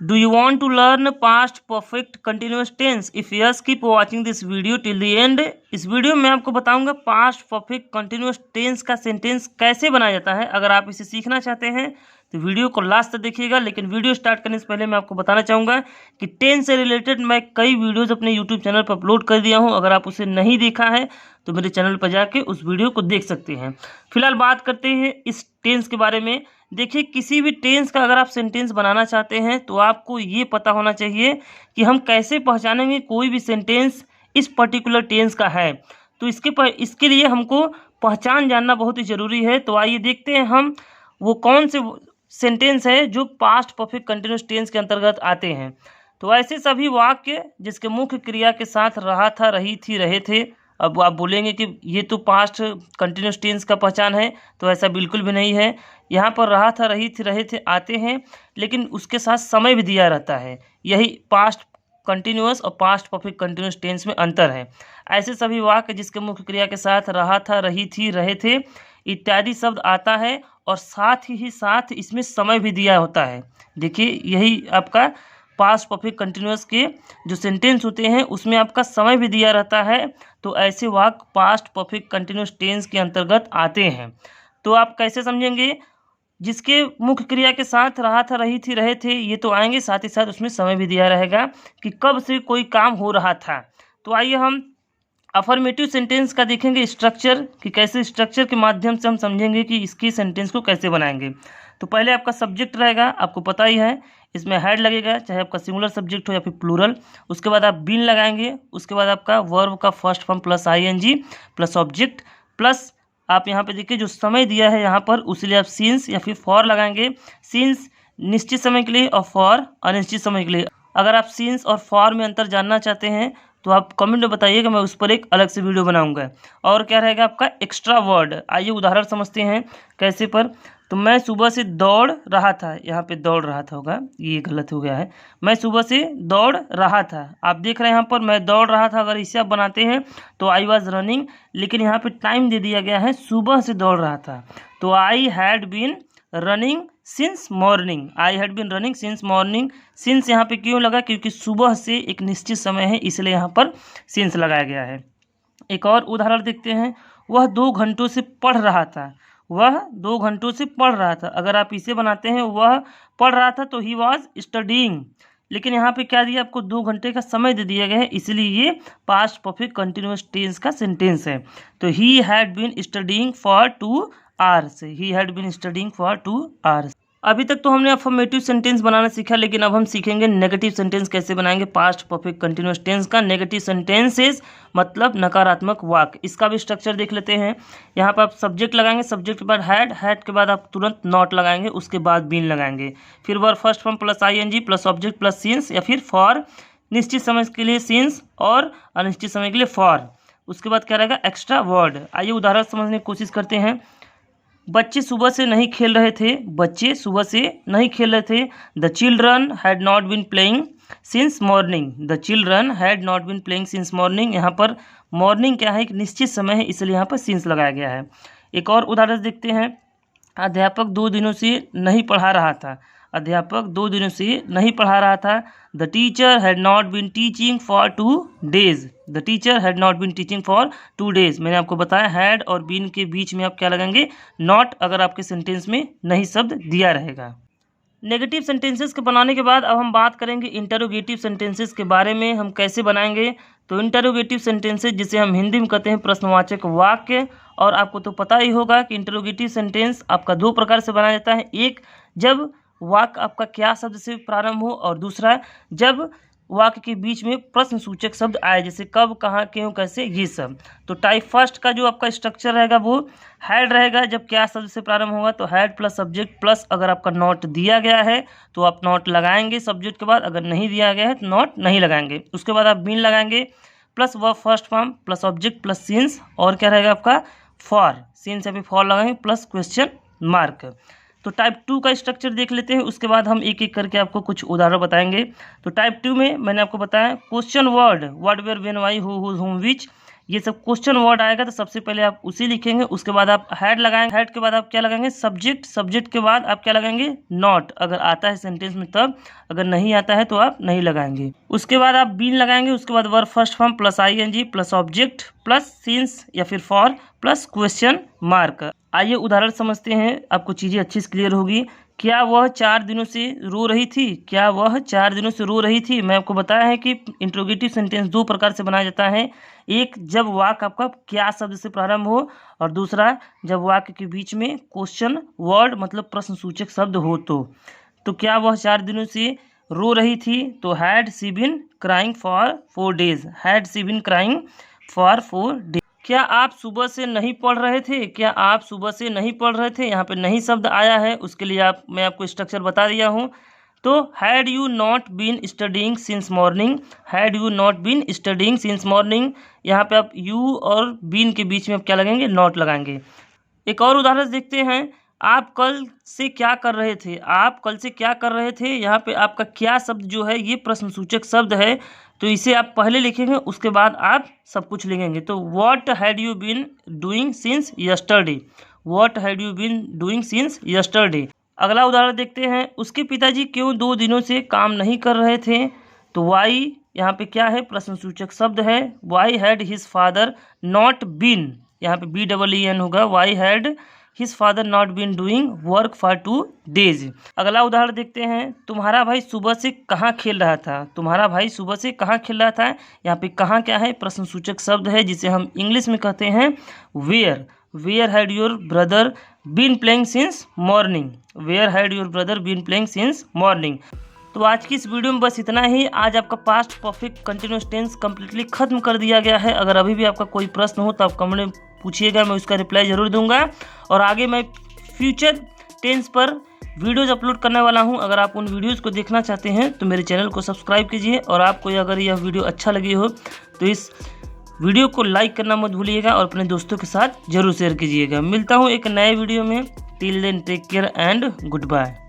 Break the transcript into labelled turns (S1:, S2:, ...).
S1: Do you want to learn past perfect continuous tense? If yes, keep watching this video till the end. इस video में आपको बताऊंगा past perfect continuous tense का sentence कैसे बनाया जाता है। अगर आप इसे सीखना चाहते हैं तो वीडियो को लास्ट तक देखिएगा। लेकिन वीडियो स्टार्ट करने से पहले मैं आपको बताना चाहूँगा कि टेंस से रिलेटेड मैं कई वीडियोज़ अपने यूट्यूब चैनल पर अपलोड कर दिया हूँ। अगर आप उसे नहीं देखा है तो मेरे चैनल पर जाके उस वीडियो को देख सकते हैं। फिलहाल बात करते हैं इस टेंस के बारे में। देखिए, किसी भी टेंस का अगर आप सेंटेंस बनाना चाहते हैं तो आपको ये पता होना चाहिए कि हम कैसे पहचानेंगे कोई भी सेंटेंस इस पर्टिकुलर टेंस का है। तो इसके लिए हमको पहचान जानना बहुत ही ज़रूरी है। तो आइए देखते हैं हम वो कौन से सेंटेंस है जो पास्ट परफेक्ट कंटिन्यूस टेंस के अंतर्गत आते हैं। तो ऐसे सभी वाक्य जिसके मुख्य क्रिया के साथ रहा था, रही थी, रहे थे। अब आप बोलेंगे कि ये तो पास्ट कंटिन्यूस टेंस का पहचान है, तो ऐसा बिल्कुल भी नहीं है। यहाँ पर रहा था, रही थी, रहे थे आते हैं, लेकिन उसके साथ समय भी दिया रहता है। यही पास्ट कंटिन्यूस और पास्ट परफेक्ट कंटिन्यूस टेंस में अंतर है। ऐसे सभी वाक्य जिसके मुख्य क्रिया के साथ रहा था, रही थी, रहे थे इत्यादि शब्द आता है और साथ ही साथ इसमें समय भी दिया होता है। देखिए, यही आपका पास्ट परफेक्ट कंटिन्यूस के जो सेंटेंस होते हैं उसमें आपका समय भी दिया रहता है। तो ऐसे वाक्य पास्ट परफेक्ट कंटिन्यूस टेंस के अंतर्गत आते हैं। तो आप कैसे समझेंगे? जिसके मुख्य क्रिया के साथ रहा था, रही थी, रहे थे ये तो आएंगे, साथ ही साथ उसमें समय भी दिया रहेगा कि कब से कोई काम हो रहा था। तो आइए हम अफर्मेटिव सेंटेंस का देखेंगे स्ट्रक्चर, कि कैसे स्ट्रक्चर के माध्यम से हम समझेंगे कि इसकी सेंटेंस को कैसे बनाएंगे। तो पहले आपका सब्जेक्ट रहेगा, आपको पता ही है, इसमें हेड लगेगा, चाहे आपका सिंगुलर सब्जेक्ट हो या फिर प्लूरल। उसके बाद आप बीन लगाएंगे। उसके बाद आपका वर्ब का first form plus ING plus object plus आप यहाँ पे देखिए जो समय दिया है यहाँ पर, उसलिए आप सिंस या फिर फॉर लगाएंगे। सिंस निश्चित समय के लिए और फॉर अनिश्चित समय के लिए। अगर आप सिंस और फॉर में अंतर जानना चाहते हैं तो आप कमेंट में बताइएगा, मैं उस पर एक अलग से वीडियो बनाऊंगा। और क्या रहेगा आपका एक्स्ट्रा वर्ड। आइए उदाहरण समझते हैं कैसे पर। तो मैं सुबह से दौड़ रहा था, यहाँ पे दौड़ रहा था होगा, ये गलत हो गया है। मैं सुबह से दौड़ रहा था, आप देख रहे हैं यहाँ पर मैं दौड़ रहा था। अगर इसे आप बनाते हैं तो आई वॉज रनिंग, लेकिन यहाँ पे टाइम दे दिया गया है, सुबह से दौड़ रहा था। तो I had been running since morning. I had been running since morning. Since यहाँ पे क्यों लगा? क्योंकि सुबह से एक निश्चित समय है, इसलिए यहाँ पर सिंस लगाया गया है। एक और उदाहरण देखते हैं। वह 2 घंटों से पढ़ रहा था। वह 2 घंटों से पढ़ रहा था। अगर आप इसे बनाते हैं वह पढ़ रहा था तो ही वॉज स्टडीइंग, लेकिन यहाँ पे क्या दिया आपको? 2 घंटे का समय दे दिया गया है, इसलिए ये पास्ट परफेक्ट कंटिन्यूस टेंस का सेंटेंस है। तो he had been studying for 2 hours. He had been studying for 2 hours. अभी तक तो हमने अफर्मेटिव सेंटेंस बनाना सीखा, लेकिन अब हम सीखेंगे नेगेटिव सेंटेंस कैसे बनाएंगे पास्ट परफेक्ट कंटिन्यूस टेंस का। नेगेटिव सेंटेंसेस मतलब नकारात्मक वाक्य। इसका भी स्ट्रक्चर देख लेते हैं। यहाँ पर आप सब्जेक्ट लगाएंगे, सब्जेक्ट के बाद हैड, हैड के बाद आप तुरंत नॉट लगाएंगे, उसके बाद बीन लगाएंगे, फिर verb first form plus ING plus object plus since या फिर फॉर, निश्चित समय के लिए सिंस और अनिश्चित समय के लिए फॉर। उसके बाद क्या रहेगा? Extra word. आइए उदाहरण समझने की कोशिश करते हैं। बच्चे सुबह से नहीं खेल रहे थे। बच्चे सुबह से नहीं खेल रहे थे। The children had not been playing since morning. The children had not been playing since morning. यहाँ पर मॉर्निंग क्या है? एक निश्चित समय है, इसलिए यहाँ पर सिंस लगाया गया है। एक और उदाहरण देखते हैं। अध्यापक 2 दिनों से नहीं पढ़ा रहा था। अध्यापक 2 दिनों से नहीं पढ़ा रहा था। The teacher had not been teaching for 2 days. The teacher had not been teaching for 2 days. मैंने आपको बताया हैड और बीन के बीच में आप क्या लगाएंगे? नॉट, अगर आपके सेंटेंस में नहीं शब्द दिया रहेगा। नेगेटिव सेंटेंसेस के बनाने के बाद अब हम बात करेंगे इंटरोगेटिव सेंटेंसेस के बारे में, हम कैसे बनाएंगे। तो इंटरोगेटिव सेंटेंसेस जिसे हम हिंदी में कहते हैं प्रश्नवाचक वाक्य। और आपको तो पता ही होगा कि इंटरोगेटिव सेंटेंस आपका 2 प्रकार से बनाया जाता है। एक, जब वाक्य आपका क्या शब्द से प्रारंभ हो, और दूसरा जब वाक्य के बीच में प्रश्न सूचक शब्द आए, जैसे कब, कहाँ, क्यों, कैसे, ये सब। तो टाइप फर्स्ट का जो आपका स्ट्रक्चर रहेगा वो हैड रहेगा। जब क्या शब्द से प्रारंभ होगा तो हैड प्लस सब्जेक्ट प्लस अगर आपका नॉट दिया गया है तो आप नॉट लगाएंगे सब्जेक्ट के बाद, अगर नहीं दिया गया है तो नॉट नहीं लगाएंगे। उसके बाद आप बीन लगाएंगे plus verb first form plus object plus since, और क्या रहेगा आपका? फॉर। सिंस या फिर फॉर लगाएंगे प्लस क्वेश्चन मार्क। तो टाइप 2 का स्ट्रक्चर देख लेते हैं, उसके बाद हम एक एक करके आपको कुछ उदाहरण बताएंगे। तो टाइप 2 में मैंने आपको बताया question word, what, where, when, why, who, whose, whom, which, ये सब क्वेश्चन वर्ड आएगा तो सबसे पहले आप उसी लिखेंगे, उसके बाद आप हैड लगाएंगे, हैड के बाद आप क्या लगाएंगे सब्जेक्ट, सब्जेक्ट के बाद आप क्या लगाएंगे नॉट, अगर आता है सेंटेंस में तब, अगर नहीं आता है तो आप नहीं लगाएंगे। उसके बाद आप बीन लगाएंगे, उसके बाद verb first form plus ING plus object plus since या फिर फॉर प्लस क्वेश्चन मार्क। आइए उदाहरण समझते हैं, आपको चीज़ें अच्छी से क्लियर होगी। क्या वह 4 दिनों से रो रही थी? क्या वह 4 दिनों से रो रही थी? मैं आपको बताया है कि इंट्रोगेटिव सेंटेंस 2 प्रकार से बनाया जाता है। एक, जब वाक्य आपका क्या शब्द से प्रारंभ हो, और दूसरा जब वाक्य के बीच में क्वेश्चन वर्ड मतलब प्रश्नसूचक शब्द हो। तो क्या वह 4 दिनों से रो रही थी? तो had she been crying for 4 days, had she been crying for 4 days। क्या आप सुबह से नहीं पढ़ रहे थे? क्या आप सुबह से नहीं पढ़ रहे थे? यहाँ पे नहीं शब्द आया है, उसके लिए मैं आपको स्ट्रक्चर बता दिया हूँ। तो had you not been studying since morning, had you not been studying since morning, यहाँ पे आप यू और बीन के बीच में आप क्या लगाएंगे नॉट लगाएंगे। एक और उदाहरण देखते हैं, आप कल से क्या कर रहे थे? आप कल से क्या कर रहे थे? यहाँ पे आपका क्या शब्द जो है ये प्रश्नसूचक शब्द है, तो इसे आप पहले लिखेंगे, उसके बाद आप सब कुछ लिखेंगे। तो what had you been doing since yesterday, what had you been doing since yesterday. अगला उदाहरण देखते हैं, उसके पिताजी क्यों 2 दिनों से काम नहीं कर रहे थे? तो वाई यहाँ पे क्या है प्रश्नसूचक शब्द है। Why had his father not been, यहाँ पे BEEN होगा, why had his father not been doing work for 2 days। अगला उदाहरण देखते हैं, तुम्हारा भाई सुबह से कहाँ खेल रहा था? तुम्हारा भाई सुबह से कहाँ खेल रहा था? यहाँ पे कहाँ क्या है प्रश्नसूचक शब्द है, जिसे हम इंग्लिश में कहते हैं where. Where had your brother been playing since morning, where had your brother been playing since morning. तो आज की इस वीडियो में बस इतना ही। आज आपका past perfect continuous tense completely खत्म कर दिया गया है। अगर अभी भी आपका कोई प्रश्न हो तो आप कमेंट में पूछिएगा, मैं उसका रिप्लाई ज़रूर दूंगा। और आगे मैं फ्यूचर टेंस पर वीडियोज़ अपलोड करने वाला हूं। अगर आप उन वीडियोज़ को देखना चाहते हैं तो मेरे चैनल को सब्सक्राइब कीजिए, और आपको अगर यह वीडियो अच्छा लगी हो तो इस वीडियो को लाइक करना मत भूलिएगा और अपने दोस्तों के साथ ज़रूर शेयर कीजिएगा। मिलता हूँ एक नए वीडियो में। Till then take care and good bye.